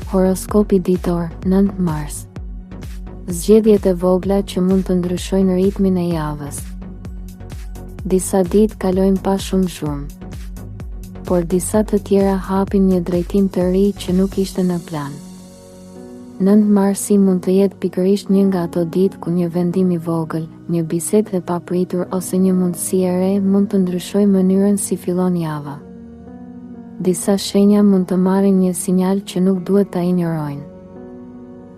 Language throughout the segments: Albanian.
Horoskopi ditor, 9 mars. Zgjedhjet e vogla që mund të ndryshojnë ritmin e javës. Disa ditë kalojnë pa shumë zhurmë, por disa të tjera hapin një drejtim të ri që nuk ishte në plan. 9 marsi mund të jetë pikërisht një nga ato ditë ku një vendim i vogël, një bisedë e papritur ose një mundësi e re mund të ndryshojë mënyrën si fillon java. Disa shenja mund të marrin një sinjal që nuk duhet ta injorojnë.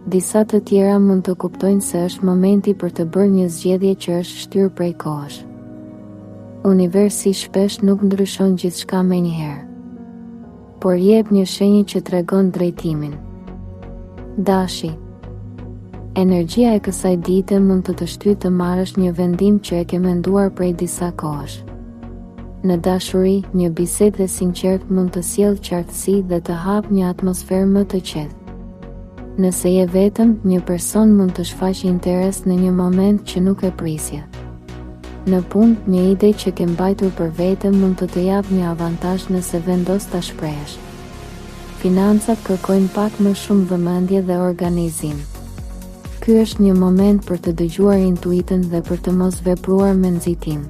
Disa të tjera mund të kuptojnë se është momenti për të bërë një zgjedhje që është shtyrë prej kohësh. Universi shpesh nuk ndryshon gjithçka menjëherë, por jep një shenjë që tregon drejtimin. Dashi. Energjia e kësaj dite mund të shtyjë të marrësh një vendim që e ke menduar prej disa kohësh. Në dashuri, një bisedë e sinqertë mund të sjellë qartësi dhe të hapë një atmosferë më të qetë. Nëse je vetëm, një person mund të shfaqë interes në një moment që nuk e prisje. Në punë, një ide që ke mbajtur për vete mund të japë një avantazh nëse vendos ta shprehësh. Financat kërkojnë pak më shumë vëmendje dhe organizim. Ky është një moment për të dëgjuar intuitën dhe për të mos vepruar me nxitim.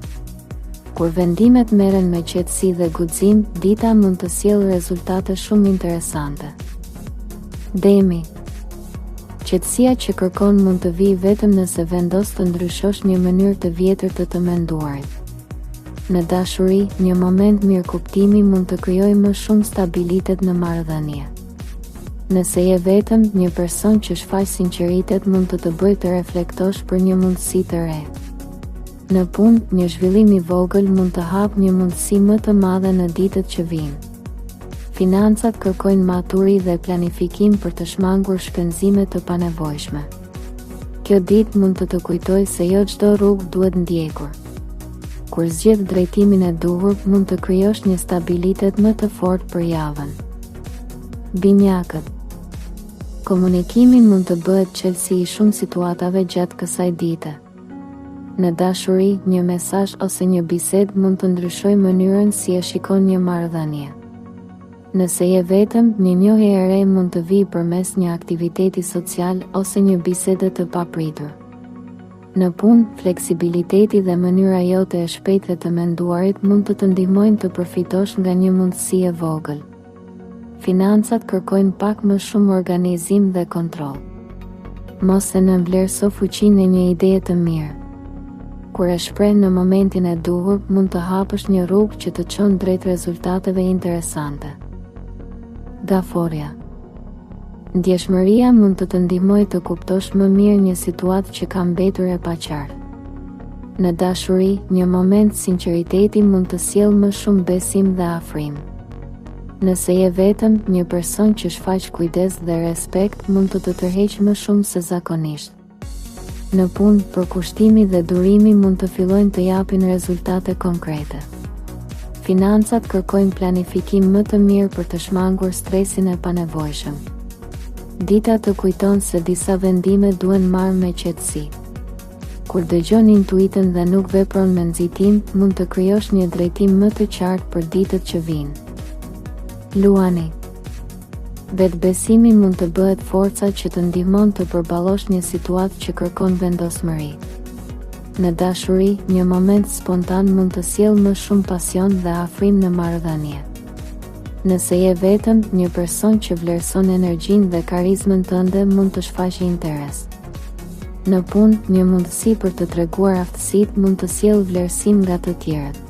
Kur vendimet merren me qetësi dhe guxim, dita mund të sjellë rezultate shumë interesante. Demi. Qetësia që kërkon mund të vijë vetëm nëse vendos të ndryshosh një mënyrë të vjetër të menduarit. Në dashuri, një moment mirëkuptimi mund të krijojë më shumë stabilitet në marrëdhënie. Nëse je vetëm, një person që shfaq sinqeritet mund të bëjë të reflektosh për një mundësi të re. Në punë, një zhvillim i vogël mund të hapë një mundësi më të madhe në ditët që vijnë. Financat kërkojnë maturi dhe planifikim për të shmangur shpenzime të panevojshme. Kjo ditë mund të kujtojë se jo çdo rrugë duhet ndjekur. Kur zgjedh drejtimin e duhur, mund të krijosh një stabilitet më të fortë për javën. Binjakët. Komunikimi mund të bëhet çelësi i shumë situatave gjatë kësaj dite. Në dashuri, një mesazh ose një bisedë mund të ndryshojë mënyrën si e shikon një marrëdhënie. Nëse je vetëm, një njohje e re mund të vijë përmes një aktiviteti social ose një bisede të papritur. Në punë, fleksibiliteti dhe mënyra jote e shpejtë të menduarit mund të ndihmojnë të përfitosh nga një mundësi e vogël. Financat kërkojnë pak më shumë organizim dhe kontroll. Mos e nënvlerëso fuqinë e një ideje të mirë. Kur e shpreh në momentin e duhur, mund të hapësh një rrugë që të çon drejt rezultateve interesante. Gaforja. Ndjeshmëria mund të ndihmojë të kuptosh më mirë një situatë që ka mbetur e paqartë. Në dashuri, një moment sinqeriteti mund të sjellë më shumë besim dhe afrim. Nëse je vetëm, një person që shfaq kujdes dhe respekt mund të tërheqë më shumë se zakonisht. Në punë, përkushtimi dhe durimi mund të fillojnë të japin rezultate konkrete. Financat kërkojnë planifikim më të mirë për të shmangur stresin e panevojshëm. Dita të kujton se disa vendime duhen marrë me qetësi. Kur dëgjon intuitën dhe nuk vepron me nxitim, mund të krijosh një drejtim më të qartë për ditët që vijnë. Luani. Vetbesimi mund të bëhet forca që të ndihmon të përballosh një situatë që kërkon vendosmëri. Në dashuri, një moment spontan mund të sjellë më shumë pasion dhe afrim në marrëdhënie. Nëse je vetëm, një person që vlerëson energjinë dhe karizmën tënde mund të shfaqë interes. Në punë, një mundësi për të treguar aftësitë mund të sjellë vlerësim nga të tjerët.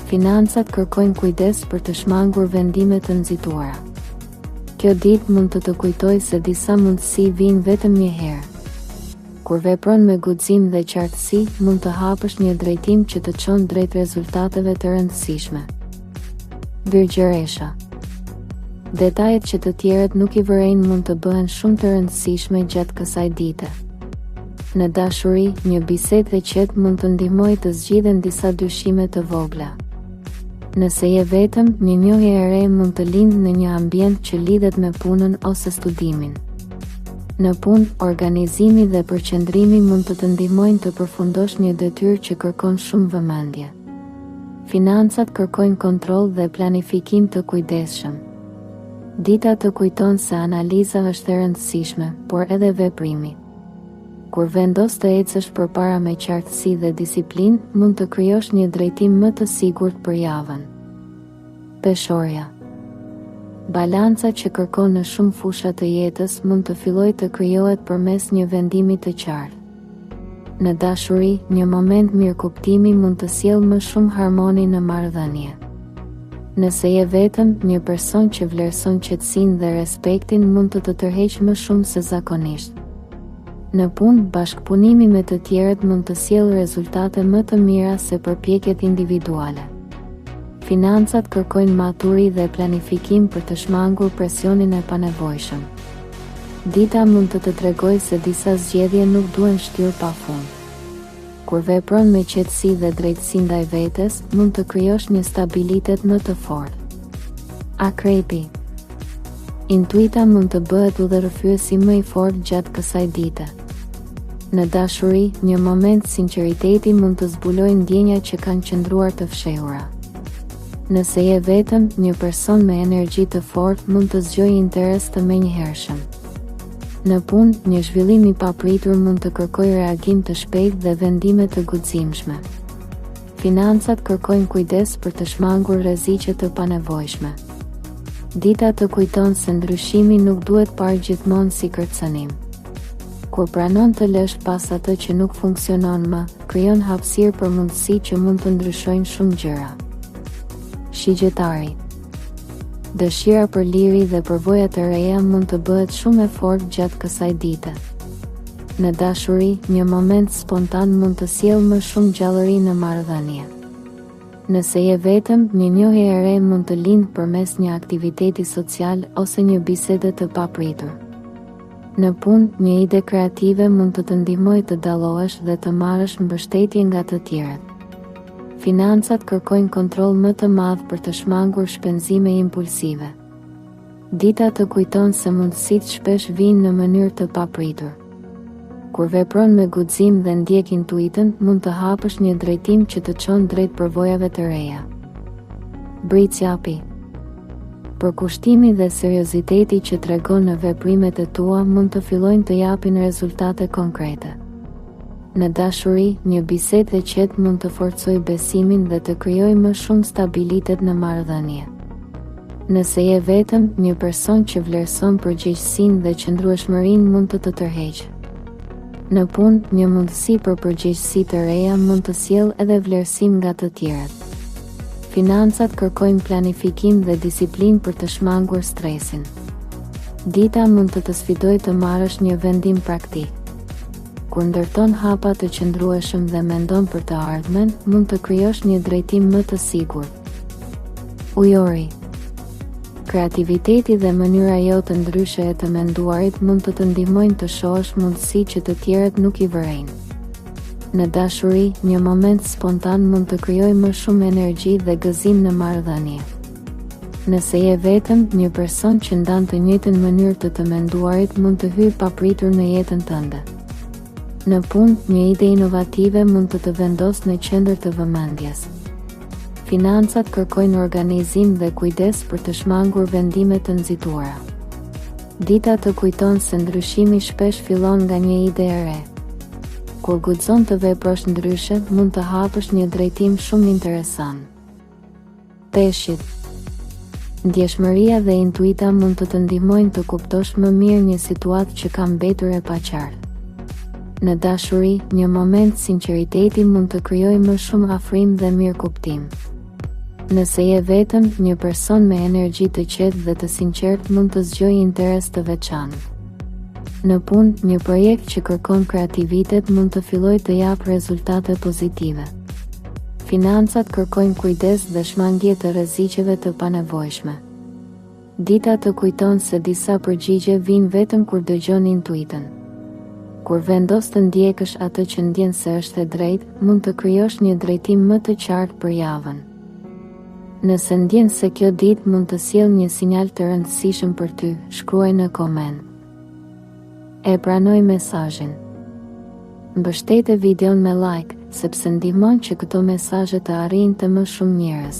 Financat kërkojnë kujdes për të shmangur vendime të nxituara. Kjo ditë mund të kujtojë se disa mundësi vijnë vetëm një herë. Kur vepron me guxim dhe qartësi, mund të hapësh një drejtim që të çon drejt rezultateve të rëndësishme. Virgjëresha. Detajet që të tjerët nuk i vërejnë mund të bëhen shumë të rëndësishme gjatë kësaj dite. Në dashuri, një bisedë e qetë mund të ndihmojë të zgjidhen disa dyshime të vogla. Nëse je vetëm, një njohje e re mund të lindë në një ambient që lidhet me punën ose studimin. Në punë, organizimi dhe përqendrimi mund të ndihmojnë të përfundosh një detyrë që kërkon shumë vëmendje. Financat kërkojnë kontroll dhe planifikim të kujdesshëm. Dita të kujton se analiza është e rëndësishme, por edhe veprimi. Kur vendos të ecësh përpara me qartësi dhe disiplinë, mund të krijosh një drejtim më të sigurt për javën. Peshorja. Balanca që kërkon në shumë fusha të jetës mund të fillojë të krijohet përmes një vendimi të qartë. Në dashuri, një moment mirëkuptimi mund të sjellë më shumë harmoni në marrëdhënie. Nëse je vetëm, një person që vlerëson qetësinë dhe respektin mund të tërheqë më shumë se zakonisht. Në punë, bashkëpunimi me të tjerët mund të sjellë rezultate më të mira se përpjekjet individuale. Financat kërkojnë maturi dhe planifikim për të shmangur presionin e panevojshëm. Dita mund të tregojë se disa zgjedhje nuk duhen shtyrë pafund. Kur vepron me qetësi dhe drejtësi ndaj vetes, mund të krijosh një stabilitet më të fortë. Akrepi. Intuita mund të bëhet udhërrëfyesi më i fortë gjatë kësaj dite. Në dashuri, një moment sinqeriteti mund të zbulojë ndjenja që kanë qëndruar të fshehura. Nëse je vetëm, një person me energji të fortë mund të zgjojë interes të menjëhershëm. Në punë, një zhvillim i papritur mund të kërkojë reagim të shpejtë dhe vendime të guximshme. Financat kërkojnë kujdes për të shmangur rreziqe të panevojshme. Dita të kujton se ndryshimi nuk duhet parë gjithmonë si kërcënim. Kur pranon të lësh pas atë që nuk funksionon më, krijon hapësirë për mundësi që mund të ndryshojnë shumë gjëra. Shigjetari. Dëshira për liri dhe përvoja të reja mund të bëhet shumë e fortë gjatë kësaj dite. Në dashuri, një moment spontan mund të sjellë më shumë gjallëri në marrëdhënie. Nëse je vetëm, një njohje e re mund të lindë përmes një aktiviteti social ose një bisede të papritur. Në punë, një ide kreative mund të të ndihmojë të dallohesh dhe të marrësh mbështetje nga të tjerët. Financat kërkojnë kontroll më të madh për të shmangur shpenzime impulsive. Dita të kujton se mundësitë shpesh vijnë në mënyrë të papritur. Kur vepron me guxim dhe ndjek intuitën, mund të hapësh një drejtim që të çon drejt përvojave të reja. Britsjapi. Përkushtimi dhe serioziteti që tregon në veprimet e tua mund të fillojnë të japin rezultate konkrete. Në dashuri, një bisedë e qetë mund të forcojë besimin dhe të krijojë më shumë stabilitet në marrëdhënie. Nëse je vetëm, një person që vlerëson përgjegjësinë dhe qëndrueshmërinë mund të tërheqë. Në punë, një mundësi për përgjegjësi të reja mund të sjellë edhe vlerësim nga të tjerët. Financat kërkojnë planifikim dhe disiplinë për të shmangur stresin. Dita mund të sfidojë të marrësh një vendim praktik. Kur ndërton hapa të qëndrueshëm dhe mendon për të ardhmen, mund të krijosh një drejtim më të sigurt. Ujori. Kreativiteti dhe mënyra jote ndryshe e të menduarit mund të të ndihmojnë të shohësh mundësi që të tjerët nuk i vërejnë. Në dashuri, një moment spontan mund të krijojë më shumë energji dhe gëzim në marrëdhënie. Nëse je vetëm, një person që ndan të njëjtën mënyrë të menduarit mund të hyjë papritur në jetën tënde. Në punë, një ide inovative mund të vendosë në qendër të vëmendjes. Financat kërkojnë organizim dhe kujdes për të shmangur vendime të nxituara. Dita të kujton se ndryshimi shpesh fillon nga një ide e re. Kur guxon të veprosh ndryshe, mund të hapësh një drejtim shumë interesant. Peshqit. Ndjeshmëria dhe intuita mund të ndihmojnë të kuptosh më mirë një situatë që ka mbetur e paqartë. Në dashuri, një moment sinqeriteti mund të krijojë më shumë afrim dhe mirëkuptim. Nëse je vetëm, një person me energji të qetë dhe të sinqertë mund të zgjojë interes të veçantë. Në punë, një projekt që kërkon kreativitet mund të fillojë të japë rezultate pozitive. Financat kërkojnë kujdes dhe shmangje të rreziqeve të panevojshme. Dita të kujton se disa përgjigje vijnë vetëm kur dëgjon intuitën. Kur vendos të ndjekësh atë që ndjen se është e drejtë, mund të krijosh një drejtim më të qartë për javën. Nëse ndjen se kjo ditë mund të sjellë një sinjal të rëndësishëm për ty, shkruaj në koment. E pranoj mesazhin. Mbështete videon me like, sepse ndihmon që këto mesazhe të arrijnë të më shumë njerëz.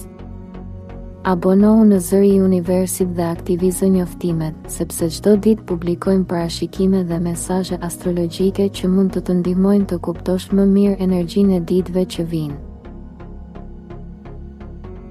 Abonohu në Zëri i Universit dhe aktivizo njoftimet, sepse çdo ditë publikojmë parashikime dhe mesazhe astrologjike që mund të të ndihmojnë të kuptosh më mirë energjinë e ditëve që vijnë.